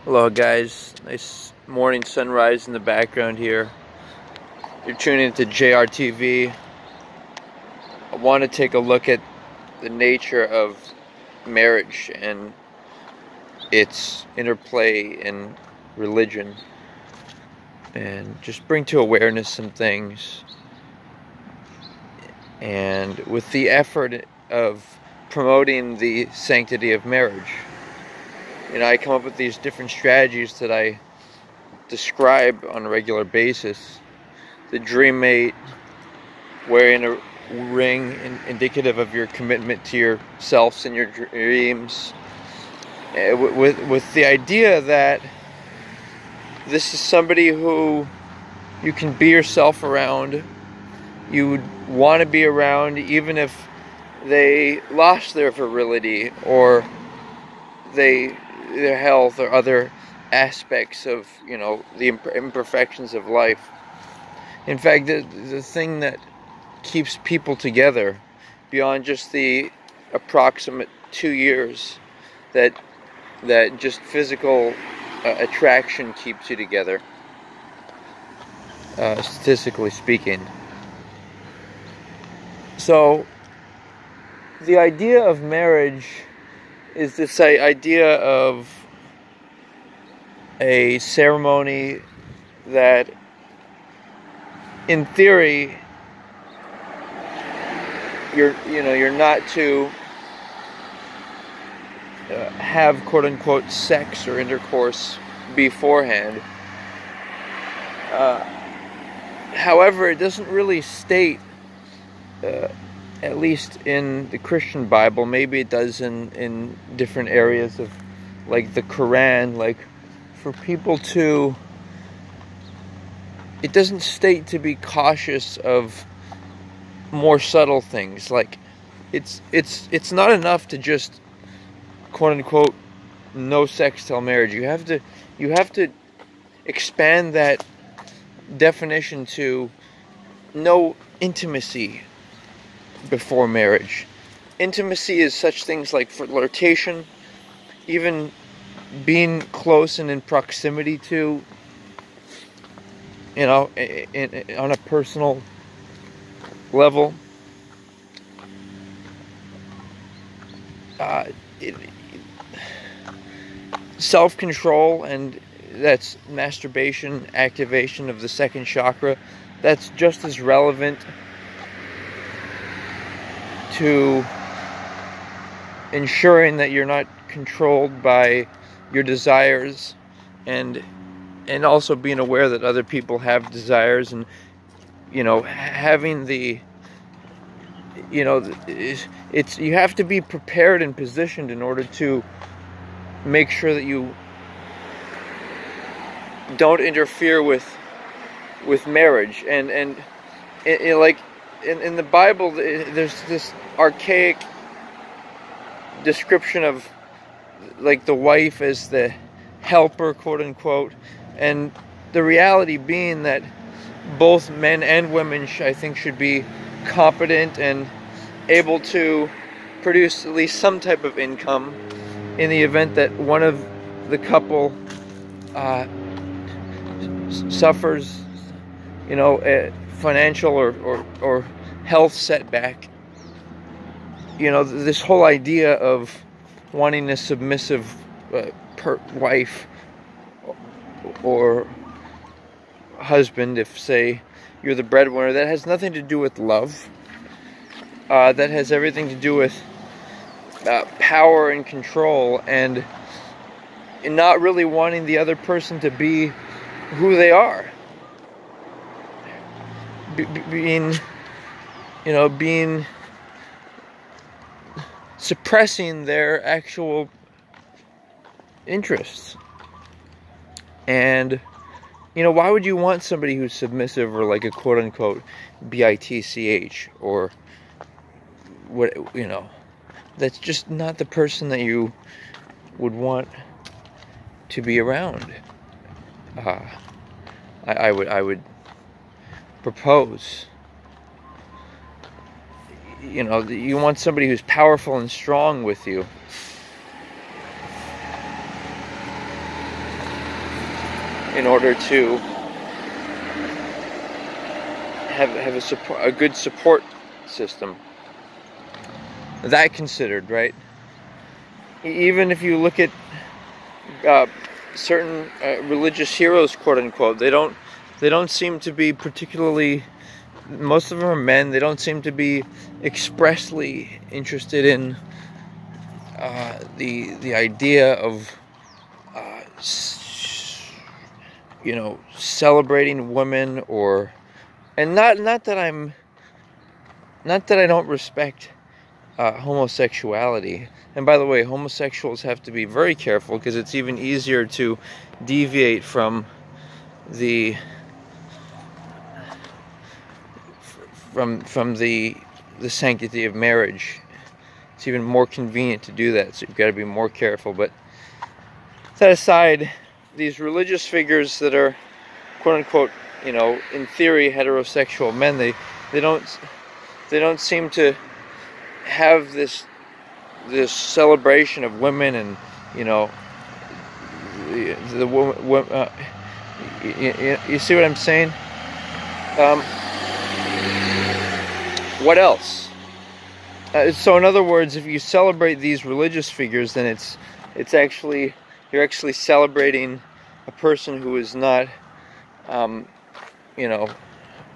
Hello guys, nice morning sunrise in the background here. You're tuning into JRTV. I want to take a look at the nature of marriage and its interplay in religion, and just bring to awareness some things, and with the effort of promoting the sanctity of marriage. I come up with these different strategies that I describe on a regular basis. The dream mate, wearing a ring indicative of your commitment to yourselves and your dreams, with the idea that this is somebody who you can be yourself around, you would want to be around even if they lost their virility or their health or other aspects of the imperfections of life. In fact, the thing that keeps people together beyond just the approximate 2 years that just physical attraction keeps you together, statistically speaking. So the idea of marriage is this idea of a ceremony that, in theory, you're not to have quote unquote sex or intercourse beforehand. However, it doesn't really state, at least in the Christian Bible, maybe it does in different areas of, like, the Quran, like, for people to, it doesn't state to be cautious of more subtle things. Like, it's not enough to just quote unquote no sex till marriage. You have to expand that definition to no intimacy before marriage. Intimacy is such things like flirtation, even being close and in proximity to, on a personal level. Self-control, and that's masturbation, activation of the second chakra. That's just as relevant to ensuring that you're not controlled by your desires, and also being aware that other people have desires, and having the you have to be prepared and positioned in order to make sure that you don't interfere with marriage. And like in the Bible, there's this archaic description of, like, the wife as the helper, quote unquote, and the reality being that both men and women, I think, should be competent and able to produce at least some type of income in the event that one of the couple suffers, a financial or health setback. This whole idea of wanting a submissive wife or husband, if, say, you're the breadwinner, that has nothing to do with love. That has everything to do with power and control, and not really wanting the other person to be who they are. Being suppressing their actual interests. And why would you want somebody who's submissive, or like a quote unquote bitch, or what? That's just not the person that you would want to be around. I would propose, you want somebody who's powerful and strong with you. in order to have a good support system. That considered, right? Even if you look at certain religious heroes, quote unquote, they don't seem to be particularly. Most of them are men. They don't seem to be expressly interested in the idea of celebrating women, and not that I don't respect homosexuality. And by the way, homosexuals have to be very careful, because it's even easier to deviate from the sanctity of marriage. It's even more convenient to do that, so you've got to be more careful. But that aside, these religious figures that are quote unquote, in theory heterosexual men, they don't seem to have this celebration of women, and the woman. You see what I'm saying? What else? So in other words, if you celebrate these religious figures, then you're actually celebrating a person who is not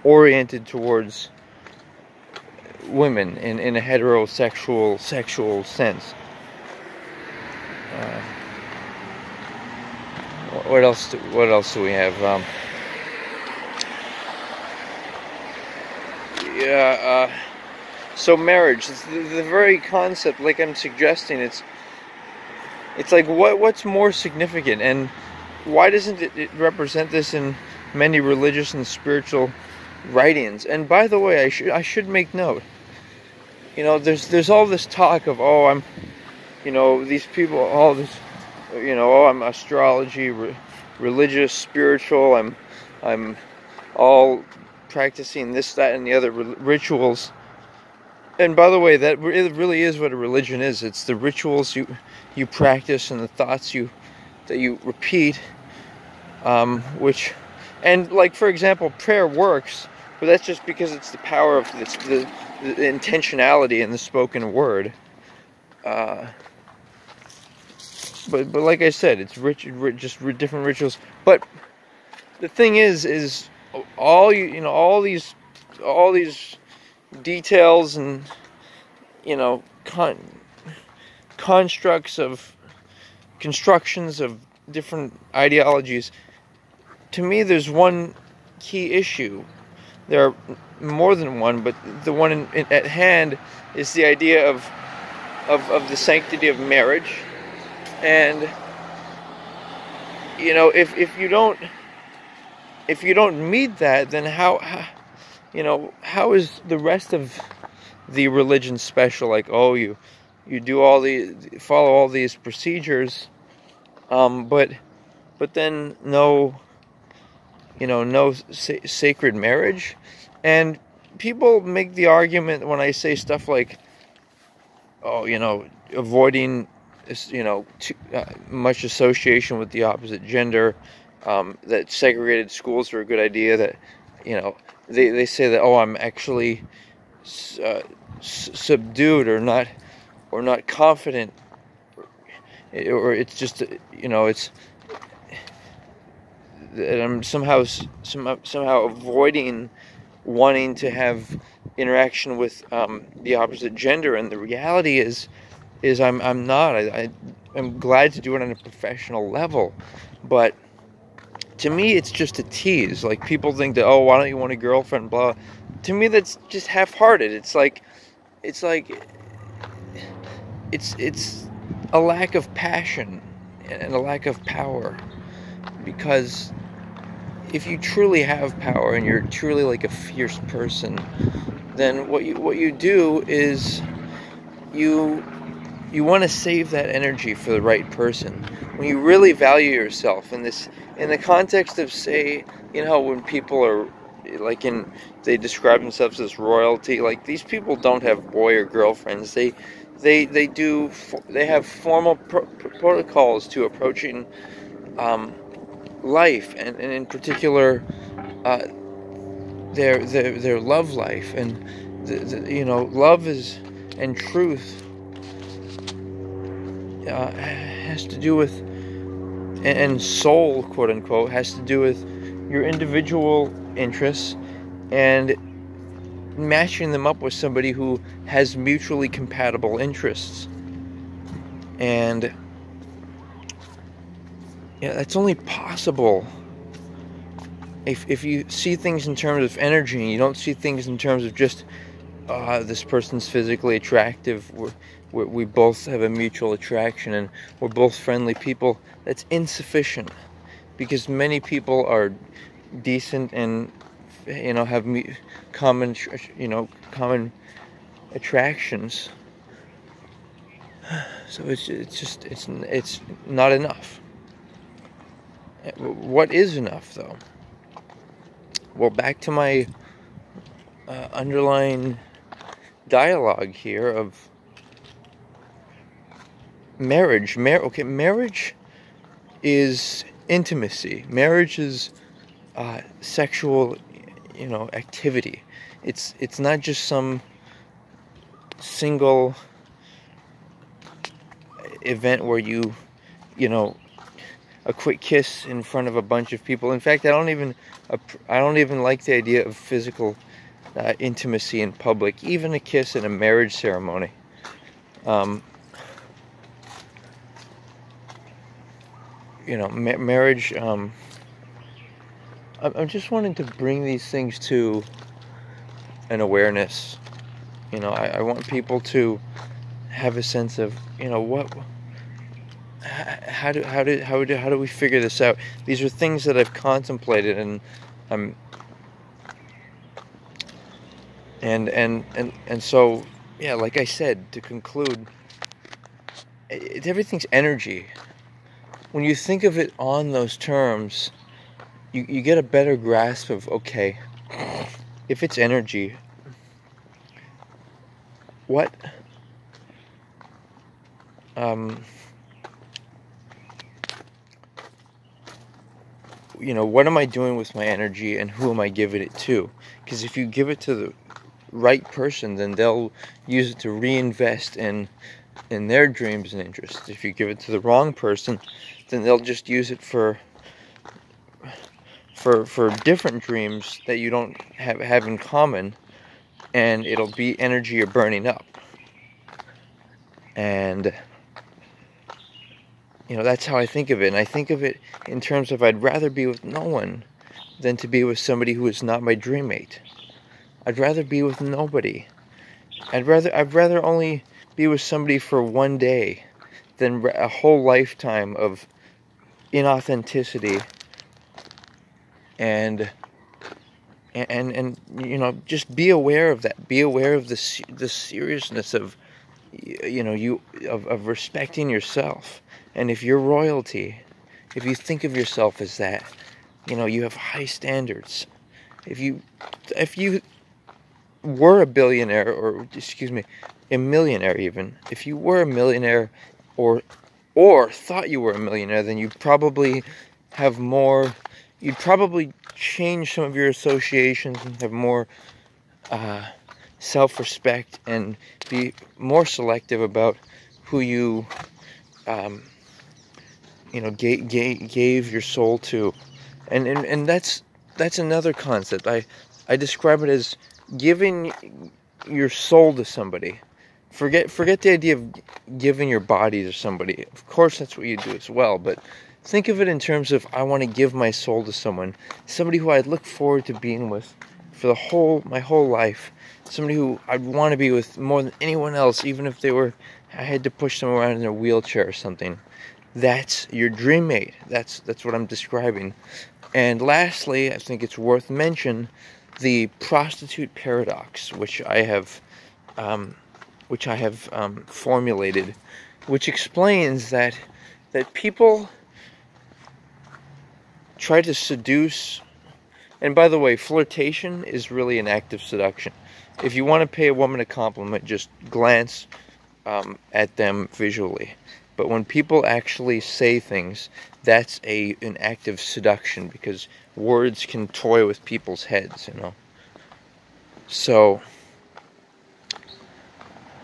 oriented towards women in a heterosexual sexual sense. What else do we have? So marriage, the very concept, like I'm suggesting, it's like what's more significant, and why doesn't it represent this in many religious and spiritual writings? And by the way, I should make note. There's all this talk of, I'm, these people, all this, I'm astrology, religious, spiritual. I'm all practicing this, that, and the other rituals. And by the way, that it really is what a religion is. It's the rituals you practice and the thoughts that you repeat, and like, for example, prayer works, but that's just because it's the power of the intentionality in the spoken word. But like I said, it's just different rituals. But the thing is all these details and constructions of different ideologies. To me, there's one key issue. There are more than one, but the one at hand is the idea of the sanctity of marriage. And if you don't meet that, then how is the rest of the religion special? Like, you do follow all these procedures, but then no sacred marriage. And people make the argument when I say stuff like, avoiding much association with the opposite gender, that segregated schools are a good idea, that they say that, I'm actually subdued or not confident, or it's just it's that I'm somehow avoiding wanting to have interaction with the opposite gender. And the reality is I'm not. I'm glad to do it on a professional level, but to me it's just a tease. Like, people think that, why don't you want a girlfriend, blah. To me, that's just half-hearted. It's a lack of passion and a lack of power. Because if you truly have power and you're truly like a fierce person, then what you do is you want to save that energy for the right person. When you really value yourself in the context of, say, when people are like they describe themselves as royalty, like, these people don't have boy or girlfriends. They have formal protocols to approaching life, and in particular uh, their love life, and love is and truth has to do with, and soul, quote unquote, has to do with your individual interests and matching them up with somebody who has mutually compatible interests. And that's only possible if you see things in terms of energy, and you don't see things in terms of just this person's physically attractive, we both have a mutual attraction and we're both friendly people. That's insufficient, because many people are decent and have common attractions. So it's not enough. What is enough, though? Well, back to my underlying dialogue here of marriage. Marriage is intimacy. Marriage is sexual, activity. It's not just some single event where a quick kiss in front of a bunch of people. In fact, I don't even like the idea of physical intimacy in public, even a kiss in a marriage ceremony. Marriage. I'm just wanting to bring these things to an awareness. I want people to have a sense of, how do we figure this out? These are things that I've contemplated, and so, yeah, like I said, to conclude, everything's energy. When you think of it on those terms, you get a better grasp of, okay, if it's energy, what what am I doing with my energy, and who am I giving it to? Because if you give it to the right person, then they'll use it to reinvest in their dreams and interests. If you give it to the wrong person, then they'll just use it for different dreams that you don't have in common, and it'll be energy you're burning up. And that's how I think of it. And I think of it in terms of, I'd rather be with no one than to be with somebody who is not my dream mate. I'd rather be with nobody. I'd rather only be with somebody for one day than a whole lifetime of inauthenticity and just be aware of that. Be aware of the seriousness of of respecting yourself. And if you're royalty, if you think of yourself as that, you have high standards. If you were a billionaire, or a millionaire even, if you were a millionaire or thought you were a millionaire, then you'd probably change some of your associations and have more self-respect and be more selective about who you gave your soul to. And that's another concept. I describe it as giving your soul to somebody. Forget the idea of giving your body to somebody. Of course that's what you do as well, but think of it in terms of, I want to give my soul to somebody who I'd look forward to being with for my whole life. Somebody who I'd want to be with more than anyone else, even if I had to push them around in a wheelchair or something. That's your dream mate. That's what I'm describing. And lastly, I think it's worth mention the prostitute paradox, which I have formulated, which explains that people try to seduce. And by the way, flirtation is really an act of seduction. If you want to pay a woman a compliment, just glance at them visually. But when people actually say things, that's an act of seduction, because words can toy with people's heads, you know. So,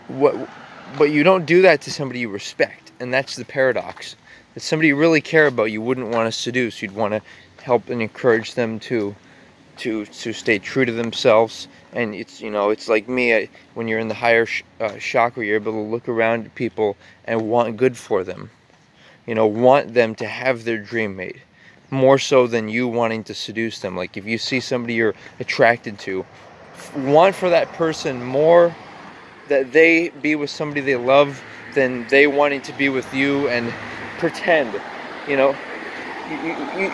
but you don't do that to somebody you respect, and that's the paradox. That somebody you really care about, you wouldn't want to seduce. You'd want to help and encourage them to stay true to themselves. And it's, you know, it's like me, when you're in the higher chakra, you're able to look around at people and want good for them. You know, want them to have their dream mate, more so than you wanting to seduce them. Like if you see somebody you're attracted to, want for that person more that they be with somebody they love than they wanting to be with you and pretend. You know,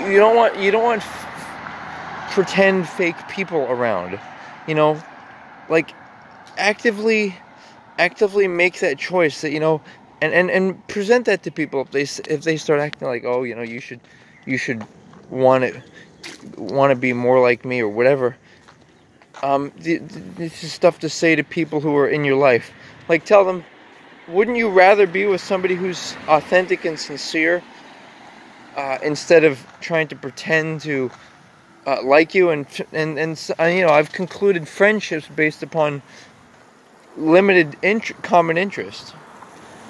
you don't want pretend fake people around. You know, like actively make that choice that, you know, and present that to people if they start acting like, oh, you know, you should want to be more like me or whatever. This is stuff to say to people who are in your life. Like, tell them, wouldn't you rather be with somebody who's authentic and sincere, instead of trying to pretend to like you? And you know, I've concluded friendships based upon limited common interest.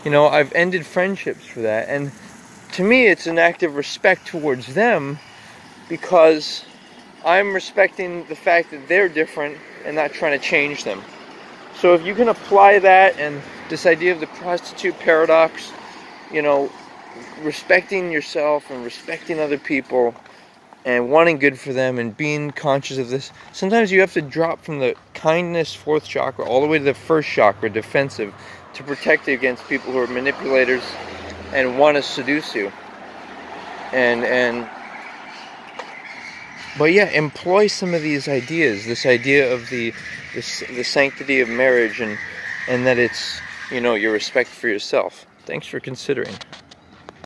You know, I've ended friendships for that, and to me it's an act of respect towards them, because I'm respecting the fact that they're different and not trying to change them. So if you can apply that and this idea of the prostitute paradox, you know, respecting yourself and respecting other people and wanting good for them and being conscious of this, sometimes you have to drop from the kindness, fourth chakra, all the way to the first chakra, defensive, to protect you against people who are manipulators and want to seduce you. But yeah, employ some of these ideas. This idea of the sanctity of marriage, and that it's, you know, your respect for yourself. Thanks for considering.